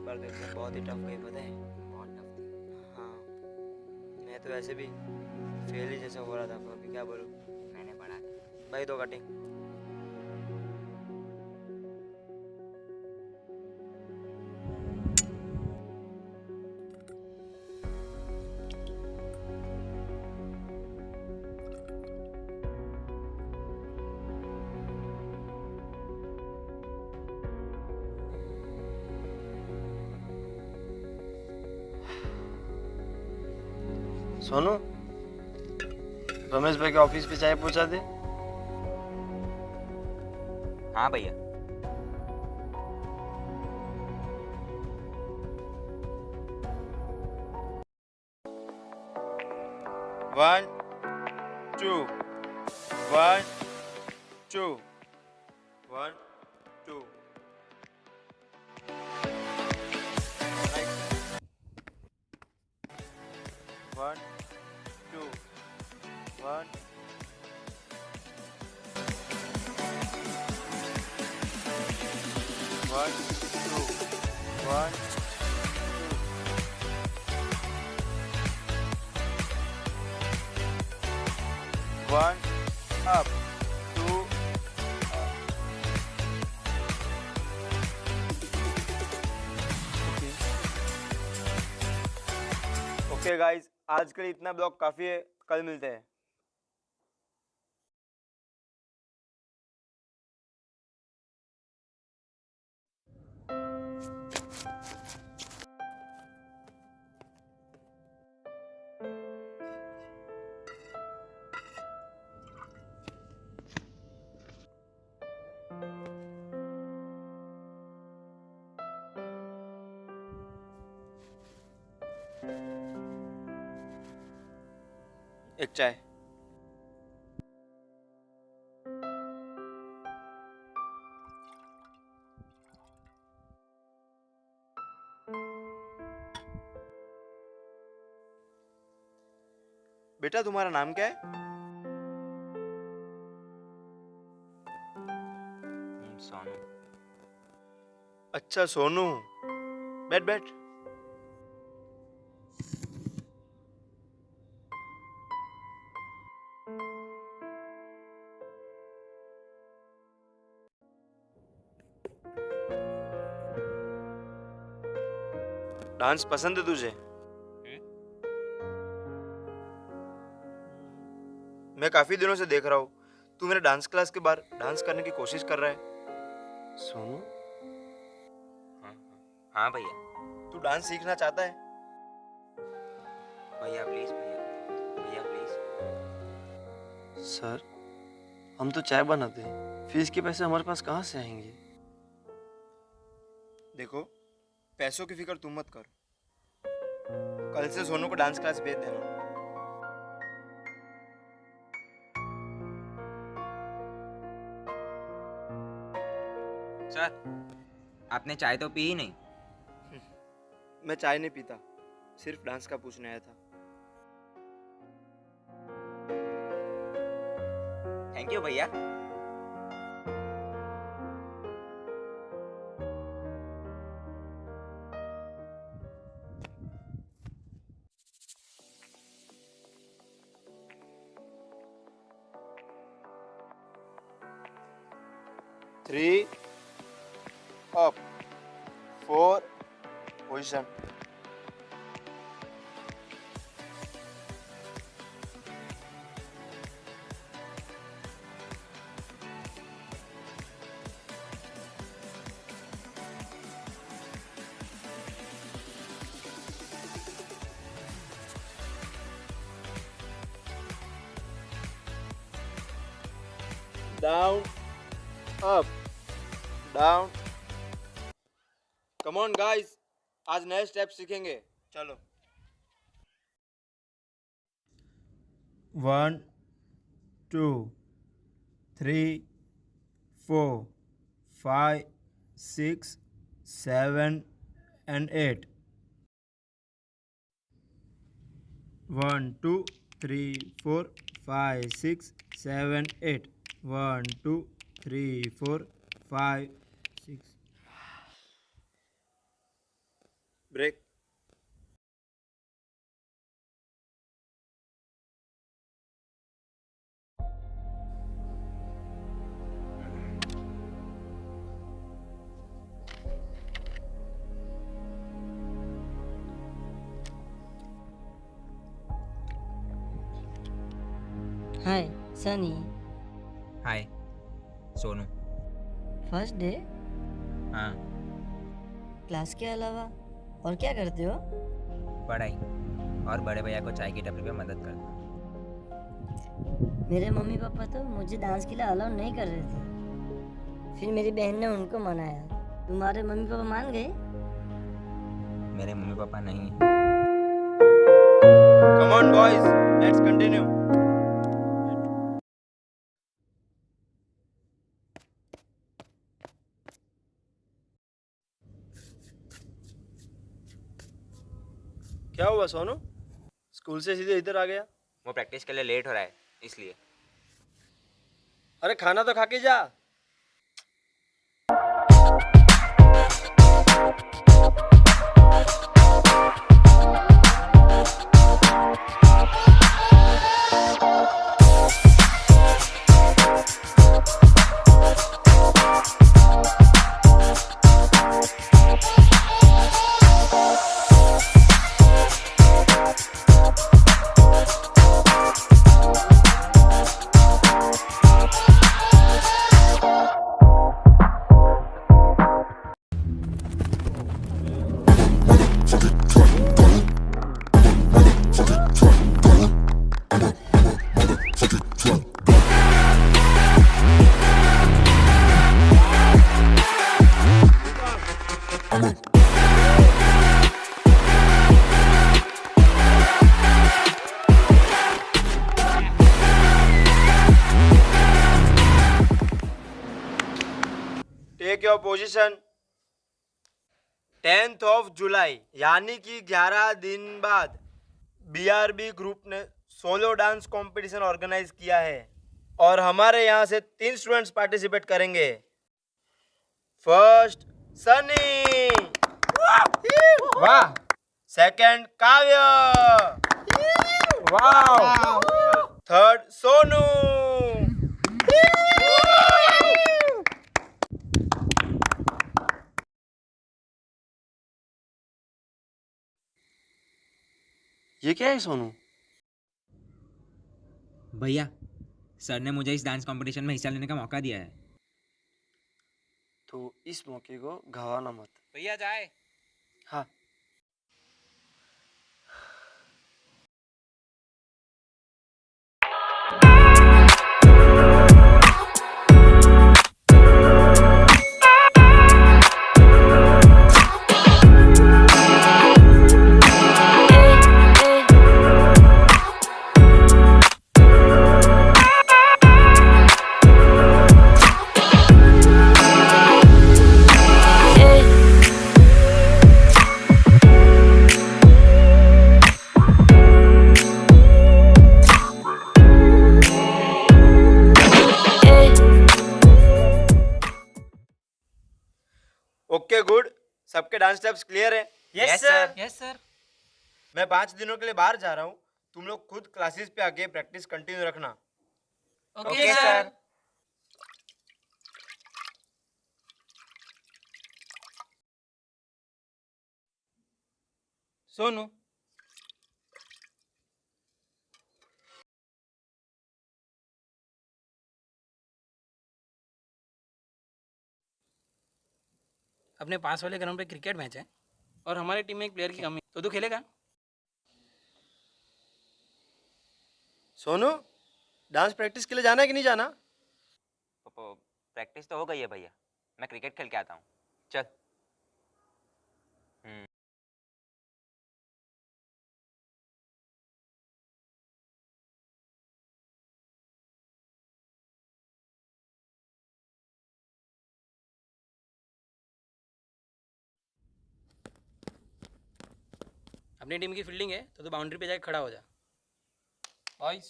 बार तो एग्जाम बहुत ही टफ गई, पता है। बहुत टफ थी। हाँ, मैं तो वैसे भी फेल ही जैसा हो रहा था, पर अभी क्या बोलूँ। मैंने पढ़ा था। भाई दो कटिंग। सोनू, रमेश भाई के ऑफिस पे चाय पहुंचा दे। हाँ भैया। One two, one two, one two. One two, one. One two, one two. One up, two okay guys, आज के लिए इतना ब्लॉग काफी है। कल मिलते हैं। एक चाय। बेटा तुम्हारा नाम क्या है? सोनू। अच्छा सोनू, बैठ बैठ। डांस पसंद है तुझे? मैं काफी दिनों से देख रहा हूँ, तू मेरे डांस क्लास के बाहर डांस करने की कोशिश कर रहा है। सोनू, हाँ हाँ भैया। तू डांस सीखना चाहता है? भैया प्लीज, भैया भैया प्लीज। सर, हम तो चाय बनाते हैं, फीस के पैसे हमारे पास कहाँ से आएंगे? देखो, पैसों की फिक्र तुम मत करो। कल से सोनू को डांस क्लास भेज देना। सर, आपने चाय तो पी ही नहीं। मैं चाय नहीं पीता, सिर्फ डांस का पूछने आया था। थैंक यू भैया। Three up, four position. Down up, down. Come on guys, आज नए स्टेप सीखेंगे, चलो। One two three four five six seven and eight. One two three four five six seven eight. One two three four five six. Break. Hi Sunny. Hi Sonu. First day हाँ, class के अलावा और क्या करते हो? पढ़ाई और बड़े भैया को चाय की टपरी पे मदद करता। मेरे मम्मी पापा तो मुझे डांस के लिए अलाउ नहीं कर रहे थे, फिर मेरी बहन ने उनको मनाया। तुम्हारे मम्मी पापा मान गए? मेरे मम्मी पापा नहीं हैं। Come on boys, let's continue. क्या हुआ सोनू? स्कूल से सीधे इधर आ गया? वो प्रैक्टिस के लिए लेट हो रहा है इसलिए। अरे खाना तो खा के जा। Take your position. 10th of July यानी कि 11 दिन बाद बीआरबी ग्रुप ने सोलो डांस कंपटीशन ऑर्गेनाइज किया है और हमारे यहाँ से 3 स्टूडेंट्स पार्टिसिपेट करेंगे। फर्स्ट सनी, वाह, सेकंड काव्य, वाह, थर्ड सोनू। ये क्या है सोनू? भैया सर ने मुझे इस डांस कंपटीशन में हिस्सा लेने का मौका दिया है। तो इस मौके को गंवाना मत। भैया जाए। हाँ। ओके गुड, सबके डांस स्टेप्स क्लियर है? Yes sir. Yes sir. मैं 5 दिनों के लिए बाहर जा रहा हूँ, तुम लोग खुद क्लासेस पे आके प्रैक्टिस कंटिन्यू रखना। Okay sir. सोनू, अपने पास वाले ग्राउंड पे क्रिकेट मैच है और हमारी टीम में एक प्लेयर की कमी है, तो तू खेलेगा? सोनू, डांस प्रैक्टिस के लिए जाना है कि नहीं जाना? प्रैक्टिस तो हो गई है भैया, मैं क्रिकेट खेल के आता हूँ। चल। अपनी टीम की फील्डिंग है तो तू बाउंड्री पे जाके खड़ा हो जा। बॉयज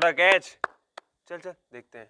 छोड़ा कैच। चल चल देखते हैं।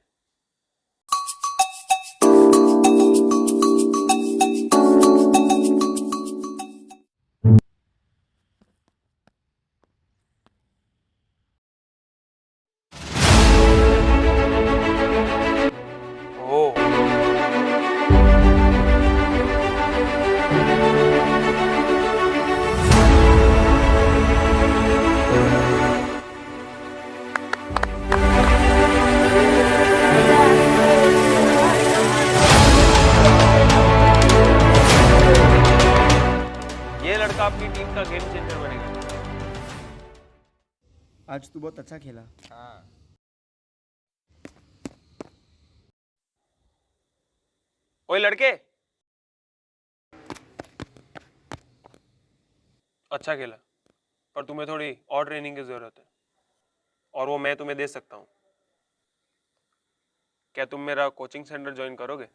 ये लड़का आपकी टीम का गेम चेंजर बनेगा। आज तू बहुत अच्छा खेला। ओए लड़के, अच्छा खेला, पर तुम्हें थोड़ी और ट्रेनिंग की जरूरत है, और वो मैं तुम्हें दे सकता हूँ। क्या तुम मेरा कोचिंग सेंटर ज्वाइन करोगे?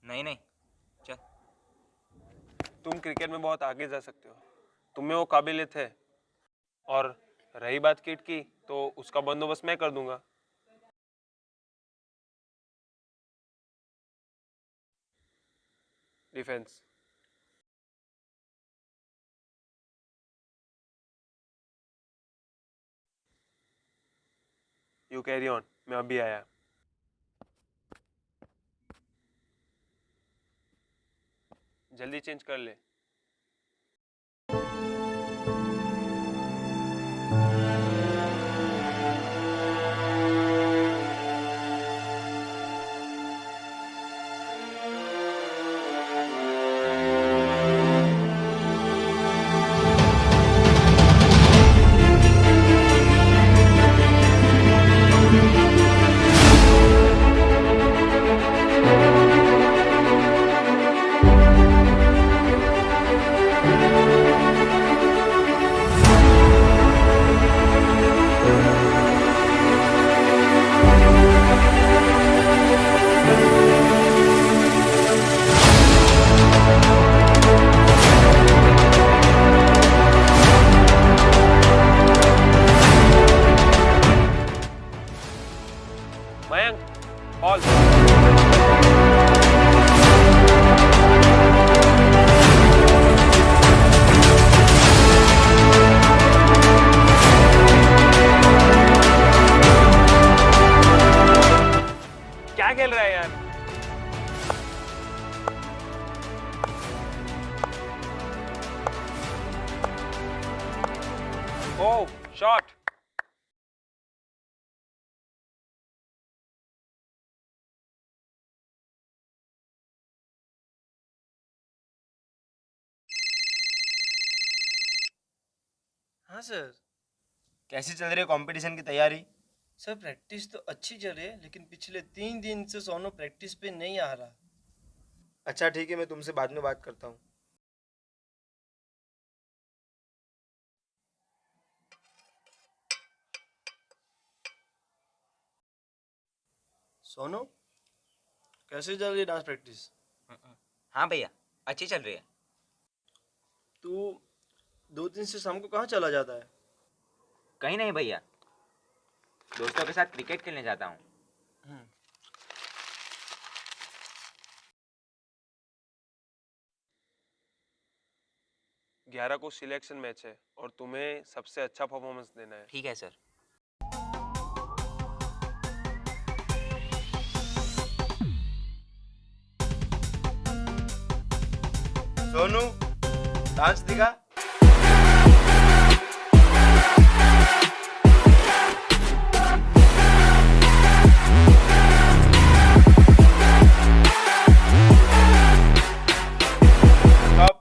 नहीं नहीं, चल। तुम क्रिकेट में बहुत आगे जा सकते हो, तुम में वो काबिलियत है। और रही बात किट की, तो उसका बंदोबस्त मैं कर दूंगा। डिफेंस। यू कैरी ऑन, मैं अभी आया। जल्दी चेंज कर ले। मयंक, बॉल। क्या खेल रहा है यार? ओह, शॉट। हाँ सर। कैसी चल रही है कंपटीशन की तैयारी? सर प्रैक्टिस तो अच्छी चल रही है, लेकिन पिछले 3 दिन से सोनू प्रैक्टिस पे नहीं आ रहा। अच्छा ठीक है, मैं तुमसे बाद में बात करता हूँ। सोनू, कैसे चल रही है डांस प्रैक्टिस? हाँ भैया, अच्छी चल रही है। तू 2 दिन से शाम को कहाँ चला जाता है? कहीं नहीं भैया, दोस्तों के साथ क्रिकेट खेलने जाता हूँ। ग्यारह को सिलेक्शन मैच है और तुम्हें सबसे अच्छा परफॉर्मेंस देना है। ठीक है सर। सोनू, डांस दिखा। Stop.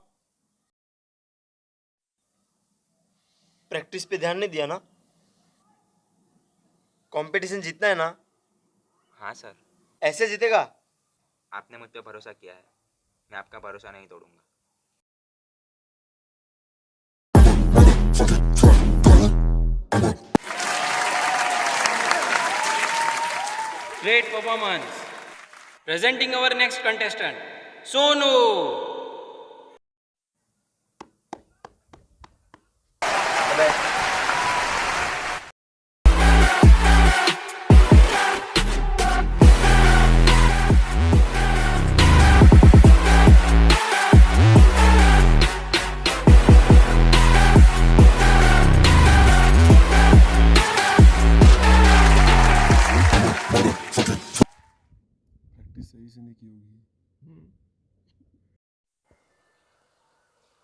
प्रैक्टिस पे ध्यान नहीं दिया ना? कंपटीशन जीतना है ना? हाँ सर, ऐसे जीतेगा? आपने मुझ पे भरोसा किया है, मैं आपका भरोसा नहीं तोड़ूंगा। Great performance. Presenting our next contestant, Sonu.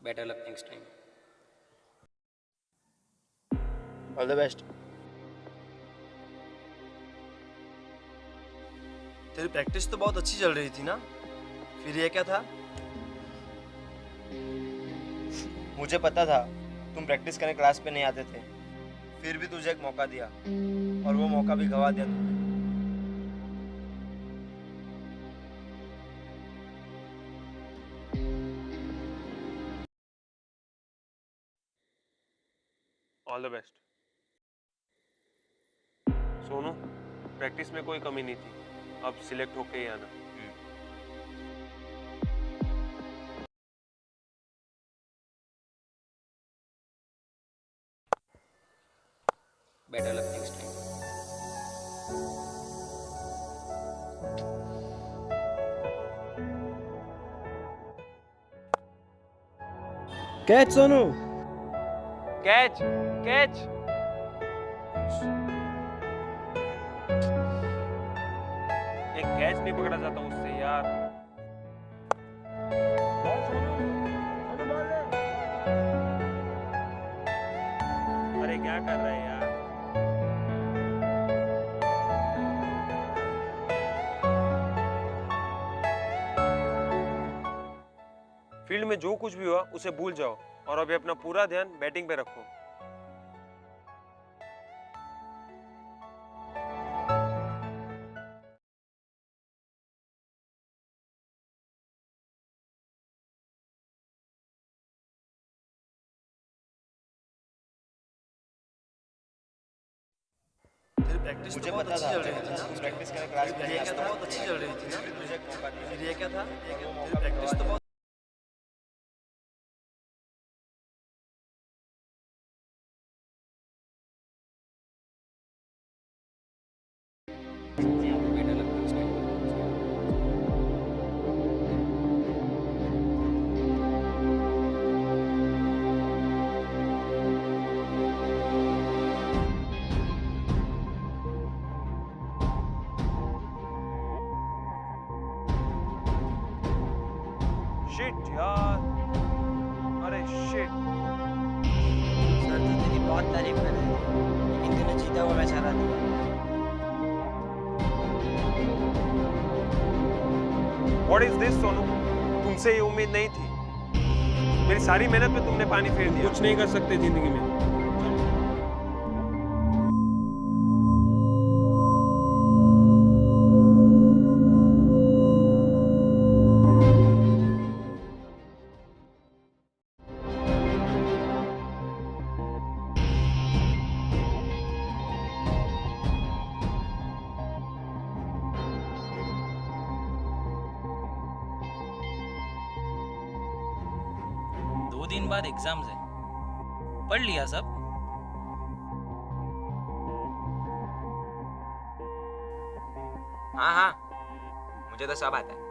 Better luck next time. All the best. तेरी प्रैक्टिस तो बहुत अच्छी चल रही थी ना, फिर ये क्या था? मुझे पता था तुम प्रैक्टिस करने क्लास पे नहीं आते थे, फिर भी तुझे एक मौका दिया और वो मौका भी गवा दिया तुमने। All the best. Sonu, practice में कोई कमी नहीं थी, अब सिलेक्ट होके ही आना। Better luck next time. Catch Sonu. Catch catch. एक कैच नहीं पकड़ा जाता उससे यार। अरे क्या कर रहा है यार? फील्ड में जो कुछ भी हुआ उसे भूल जाओ और अभी अपना पूरा ध्यान बैटिंग पे रखो। तेरी प्रैक्टिस तो मुझे बहुत पता अच्छी था चल रही थी ना, तुम प्रैक्टिस करने क्लास पे फिर नहीं ये आते क्या था? बहुत अच्छी चल रही थी ना, फिर भी तुझे एक मौका दिया फिर ये क्या था? और वो तेरी मौका भी प्रैक्टिस गवा तो दिया। बहुत better luck next time. Shit यार, अरे शिट। सर तो तेरी बहुत तारीफ कर रहे थे, लेकिन तूने जीता हुआ मैच हरा दिया। What is this Sonu? तुमसे ये उम्मीद नहीं थी। मेरी सारी मेहनत पे तुमने पानी फेर दिया। कुछ नहीं कर सकते जिंदगी में। दो दिन बाद एग्जाम्स है, पढ़ लिया सब? हाँ हाँ, मुझे तो सब आता है।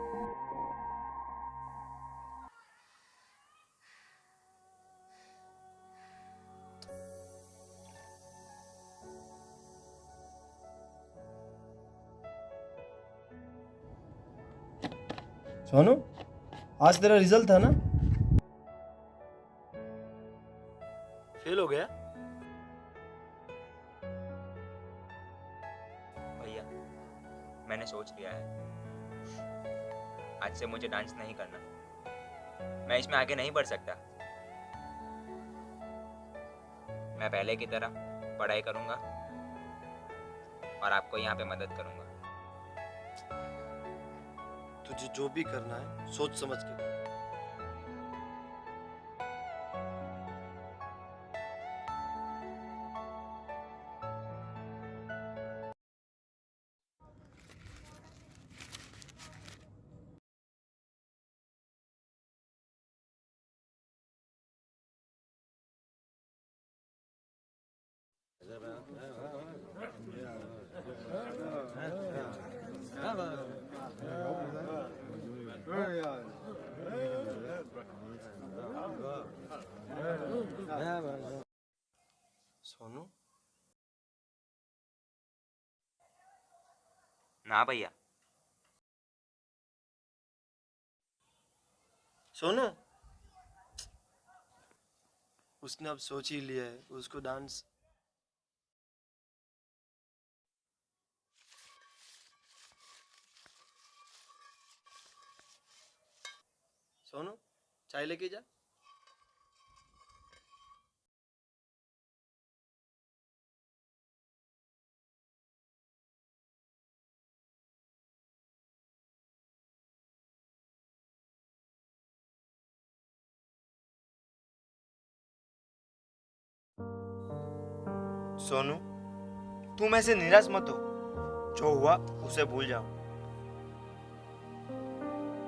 सोनू, आज तेरा रिजल्ट था ना? फेल हो गया? भैया, मैंने सोच लिया है, आज से मुझे डांस नहीं करना। मैं इसमें आगे नहीं बढ़ सकता। मैं पहले की तरह पढ़ाई करूंगा और आपको यहाँ पे मदद करूंगा। तुझे जो भी करना है सोच समझ के कर। सोनू, ना भैया। सोनू, उसने अब सोच ही लिया है उसको डांस। सोनू चाय लेके जा। सोनू, तुम ऐसे निराश मत हो। जो हुआ उसे भूल जाओ।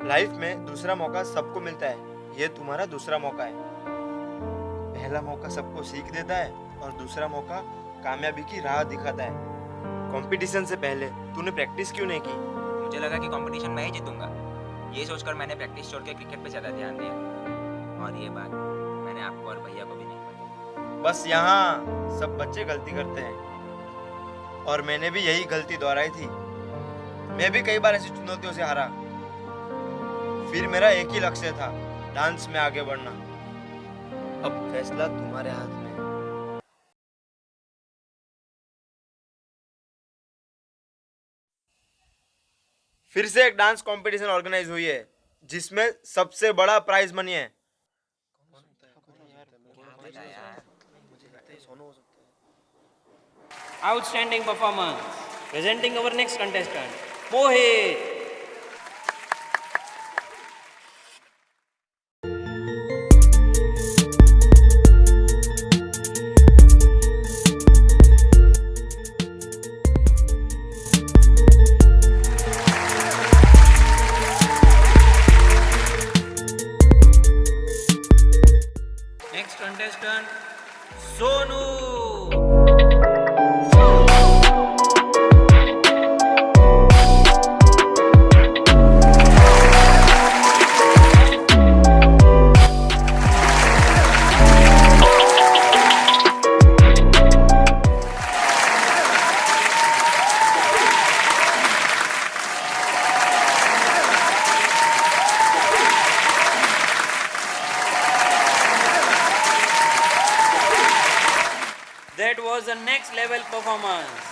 लाइफ में दूसरा मौका सबको मिलता है, ये तुम्हारा दूसरा मौका है। पहला मौका सबको सीख देता है और दूसरा मौका कामयाबी की राह दिखाता है। कंपटीशन से पहले तूने प्रैक्टिस क्यों नहीं की? मुझे लगा कि कंपटीशन मैं ही जीतूंगा। ये सोचकर मैंने प्रैक्टिस छोड़ के क्रिकेट पे ज़्यादा ध्यान दिया। और ये बात मैंने आपको और भैया को भी नहीं बताई। बस यहाँ सब बच्चे गलती करते हैं और मैंने भी यही गलती दोहराई थी। मैं भी कई बार ऐसी चुनौतियों से हारा। फिर मेरा एक ही लक्ष्य था, डांस में आगे बढ़ना। अब फैसला तुम्हारे हाथ में है। फिर से एक डांस कंपटीशन ऑर्गेनाइज हुई है जिसमें सबसे बड़ा प्राइज मनी है। Outstanding performance. Presenting our next contestant, Mohit. Next contestant, Sonu. That was the next level performance.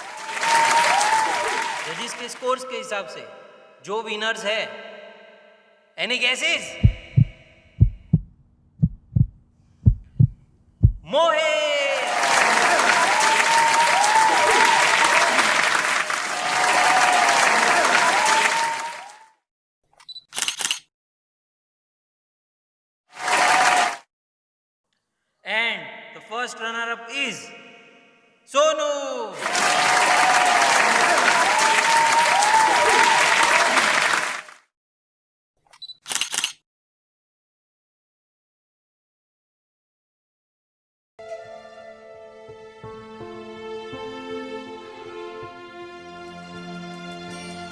जजिस के स्कोर्स के हिसाब से जो विनर्स है, any guesses? Mohit. And the first runner-up is Sonu.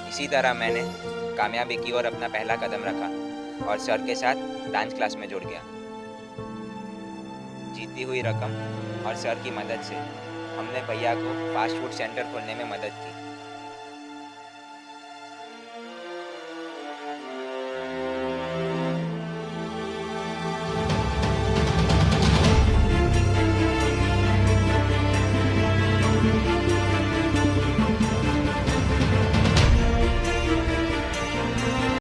इसी तरह मैंने कामयाबी की ओर अपना पहला कदम रखा और सर के साथ डांस क्लास में जुड़ गया। जीती हुई रकम और सर की मदद से हमने भैया को फास्ट फूड सेंटर खोलने में मदद की।